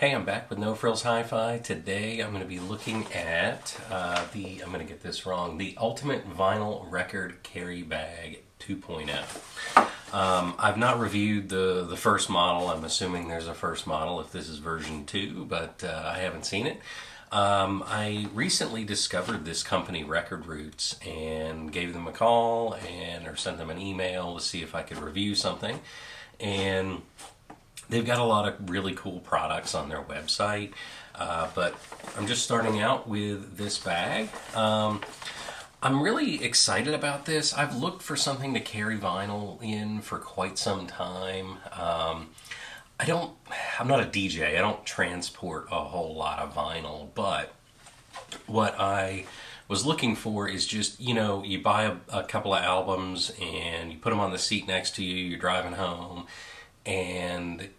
Hey, I'm back with No Frills Hi-Fi. Today I'm going to be looking at I'm going to get this wrong, the Ultimate Vinyl Record Carry Bag 2.0. I've not reviewed the first model. I'm assuming there's a first model if this is version 2, but I haven't seen it. I recently discovered this company, Record Roots, and gave them a call or sent them an email to see if I could review something. And they've got a lot of really cool products on their website, but I'm just starting out with this bag. I'm really excited about this. I've looked for something to carry vinyl in for quite some time. I'm not a DJ. I don't transport a whole lot of vinyl, but what I was looking for is just, you buy a couple of albums and you put them on the seat next to you, you're driving home, and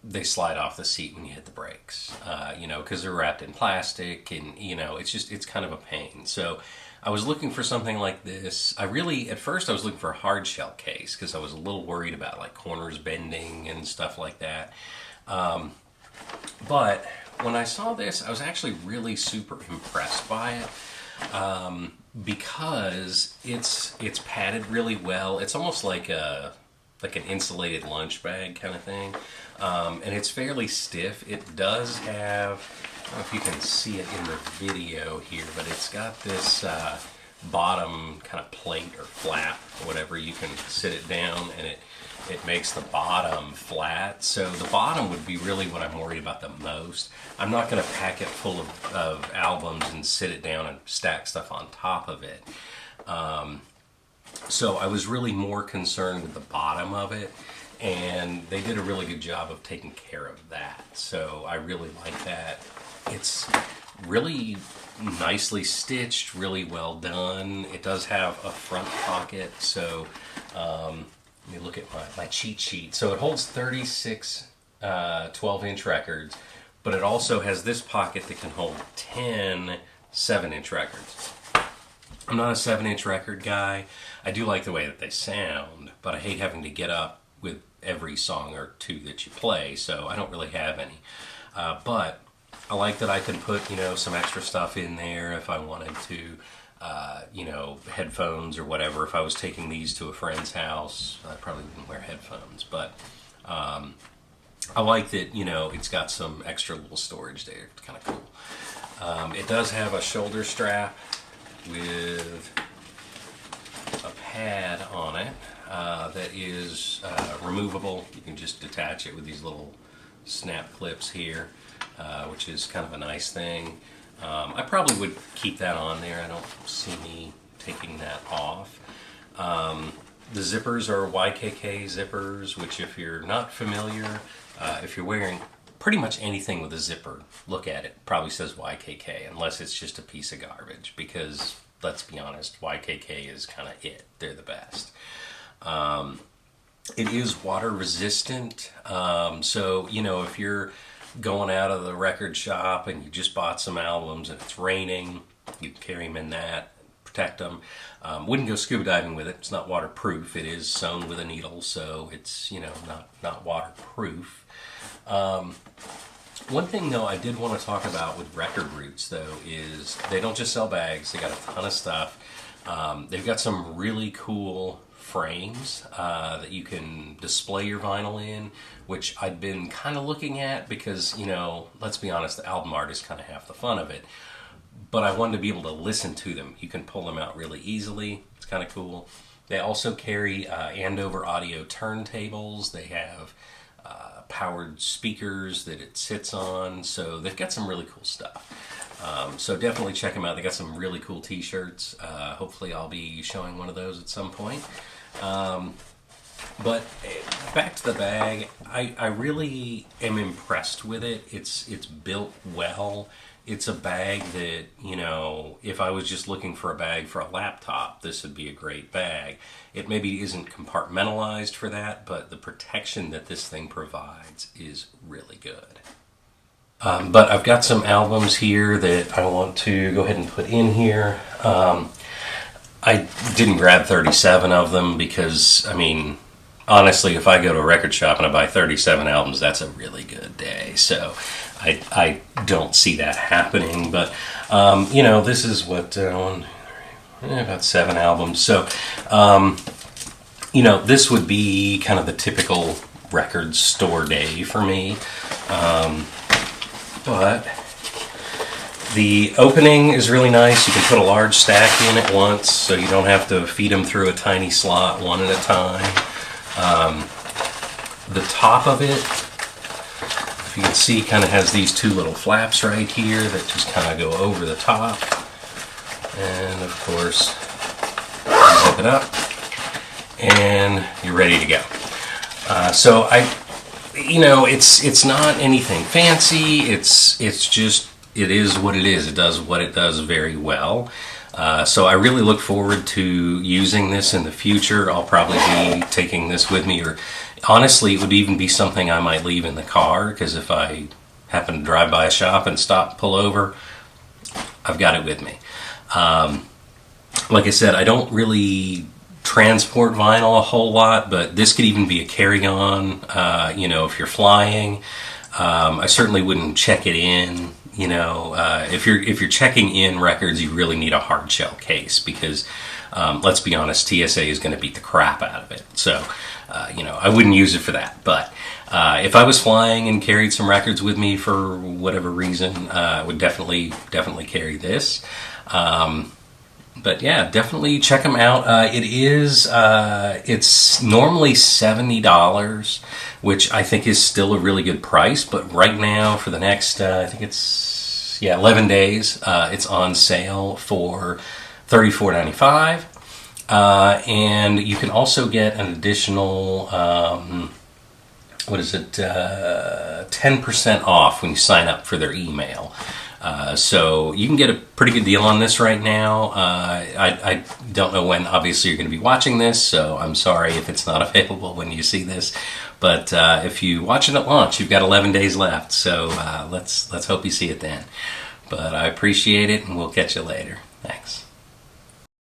they slide off the seat when you hit the brakes, because they're wrapped in plastic, and, it's kind of a pain. So I was looking for something like this. At first I was looking for a hard shell case because I was a little worried about like corners bending and stuff like that. But when I saw this, I was actually really super impressed by it, because it's padded really well. It's almost like an insulated lunch bag kind of thing. And it's fairly stiff. It does have, I don't know if you can see it in the video here, but it's got this bottom kind of plate or flap or whatever. You can sit it down and it makes the bottom flat. So the bottom would be really what I'm worried about the most. I'm not going to pack it full of albums and sit it down and stack stuff on top of it. So I was really more concerned with the bottom of it, and they did a really good job of taking care of that. So I really like that. It's really nicely stitched, really well done. It does have a front pocket, so let me look at my cheat sheet. So it holds 36 12-inch records, but it also has this pocket that can hold 10 7-inch records. I'm not a 7-inch record guy. I do like the way that they sound, but I hate having to get up with every song or two that you play, so I don't really have any. But I like that I can put, some extra stuff in there if I wanted to, headphones or whatever. If I was taking these to a friend's house, I probably wouldn't wear headphones, but I like that, it's got some extra little storage there. It's kind of cool. It does have a shoulder strap with a pad on it that is removable. You can just detach it with these little snap clips here, which is kind of a nice thing. I probably would keep that on there. I don't see me taking that off. The zippers are YKK zippers, which, if you're not familiar, if you're wearing pretty much anything with a zipper, look at it, probably says YKK, unless it's just a piece of garbage, because let's be honest, YKK is kind of it. They're the best. It is water resistant, so if you're going out of the record shop and you just bought some albums and it's raining, you can carry them in that, protect them. Wouldn't go scuba diving with it. It's not waterproof. It is sewn with a needle, so it's not waterproof. One thing, though, I did want to talk about with Record Roots, though, is they don't just sell bags. They got a ton of stuff. They've got some really cool frames that you can display your vinyl in, which I've been kind of looking at because, let's be honest, the album art is kind of half the fun of it. But I wanted to be able to listen to them. You can pull them out really easily. It's kind of cool. They also carry Andover audio turntables. They have powered speakers that it sits on, so they've got some really cool stuff. So definitely check them out. They got some really cool t-shirts. Hopefully I'll be showing one of those at some point. But back to the bag, I really am impressed with it. It's built well. It's a bag that, if I was just looking for a bag for a laptop, this would be a great bag. It maybe isn't compartmentalized for that, but the protection that this thing provides is really good. But I've got some albums here that I want to go ahead and put in here. I didn't grab 37 of them because, honestly, if I go to a record shop and I buy 37 albums, that's a really good day. So I don't see that happening. But this is what about 7 albums. So this would be kind of the typical record store day for me. But the opening is really nice. You can put a large stack in at once, so you don't have to feed them through a tiny slot one at a time. The top of it, if you can see, kind of has these 2 little flaps right here that just kind of go over the top. And of course, zip it up, and you're ready to go. So it's not anything fancy. It's just, it is what it is. It does what it does very well. So I really look forward to using this in the future. I'll probably be taking this with me, or honestly, it would even be something I might leave in the car, because if I happen to drive by a shop and stop, pull over, I've got it with me. Like I said, I don't really transport vinyl a whole lot, but this could even be a carry-on, if you're flying. I certainly wouldn't check it in. If you're checking in records, you really need a hard shell case, because let's be honest, TSA is going to beat the crap out of it. So, I wouldn't use it for that. But if I was flying and carried some records with me for whatever reason, I would definitely carry this. But yeah, definitely check them out. It's normally $70, which I think is still a really good price. But right now, for the next, I think it's 11 days, it's on sale for $34.95. And you can also get an additional 10% off when you sign up for their email. So you can get a pretty good deal on this right now. I don't know when, obviously, you're going to be watching this, so I'm sorry if it's not available when you see this. But if you watch it at launch, you've got 11 days left. So let's hope you see it then. But I appreciate it, and we'll catch you later. Thanks.